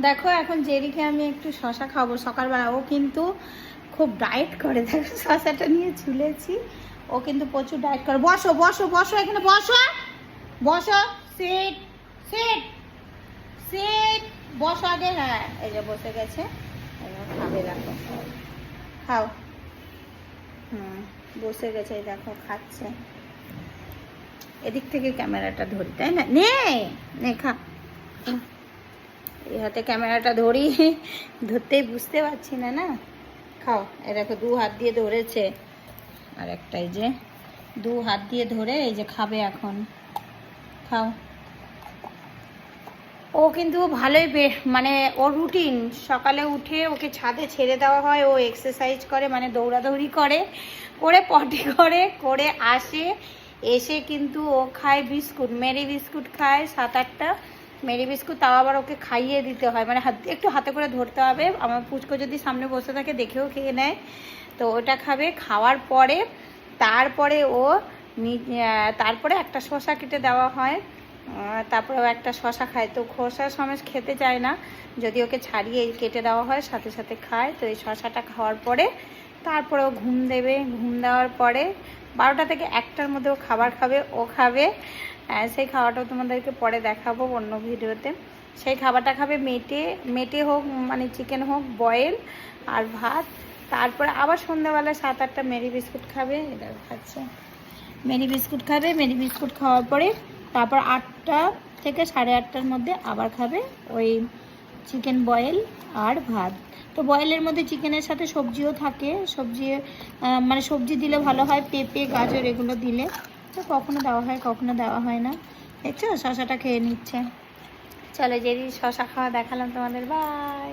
দেখো এখন জেরিকে আমি একটু শশা খাবো সকালবেলা। ও কিন্তু খুব ডায়েট করে, দেখো শশাটা নিয়ে ঝুলেছি। ও কিন্তু প্রচুর ডায়েট করে। বসো বসো বসো, এখানে বসো বসো, সিট সিট সিট, বসো আগে। হ্যাঁ এই যে বসে গেছে, এবার খাবে, দেখো খাও। বসে গেছে, এই দেখো খাচ্ছে। এদিক থেকে ক্যামেরাটা ধরি, তাই না? নে নে খা। এই হাতে ক্যামেরাটা ধরি, ধরতেই বুঝতে পারছি না না। খাও, এ দেখো 2 হাত দিয়ে ধরেছে, আর একটাই যে 2 হাত দিয়ে ধরে এই যে খাবে এখন। খাও। ও কিন্তু ভালোই মানে ওর রুটিন, সকালে উঠে ওকে ছাদে ছেড়ে দেওয়া হয়, ও এক্সারসাইজ করে, মানে দৌড়াদৌড়ি করে, করে পটি করে আসে। এসে কিন্তু ও খায় বিস্কুট, মেরি বিস্কুট খায় 7-8টা মেরি বিস্কুট। তাও আবার ওকে খাইয়ে দিতে হয়, মানে একটু হাতে করে ধরতে হবে। আমার পুচকো যদি সামনে বসে থাকে দেখেও খেয়ে নেয়। তো ওটা খাবে, খাওয়ার পরে তারপরে তারপরে একটা শসা কেটে দেওয়া হয়, তারপরেও একটা শশা খায়। তো খোসা সমেত খেতে চায় না, যদি ওকে ছাড়িয়ে কেটে দেওয়া হয় সাথে সাথে খায়। তো এই শশাটা খাওয়ার পরে তারপরেও ঘুম দেবে। ঘুম দেওয়ার পরে 12টা থেকে 1টার মধ্যে ও খাবার খাবে, ও খাবে। সেই খাওয়াটাও তোমাদেরকে পরে দেখাবো অন্য ভিডিওতে। সেই খাবারটা খাবে মেটে হোক, মানে চিকেন হোক, বয়েল আর ভাত। তারপরে আবার সন্ধ্যাবেলা 7-8টা মেরি বিস্কুট খাবে, এটা খাচ্ছে। মেরি বিস্কুট খাবে, মেরি বিস্কুট খাওয়ার পরে তারপর 8টা থেকে 8:30টার মধ্যে আবার খাবে ওই চিকেন বয়েল আর ভাত। তো বয়েলের মধ্যে চিকেনের সাথে সবজিও থাকে, সবজি মানে সবজি দিলে ভালো হয়, পেঁপে গাজর এগুলো দিলে। তো কখনো দেওয়া হয় কখনো দেওয়া হয় না। দেখছো শশাটা খেয়ে নিচ্ছে। চলো, যেদি শশা খাওয়া দেখালাম তোমাদের, বাই।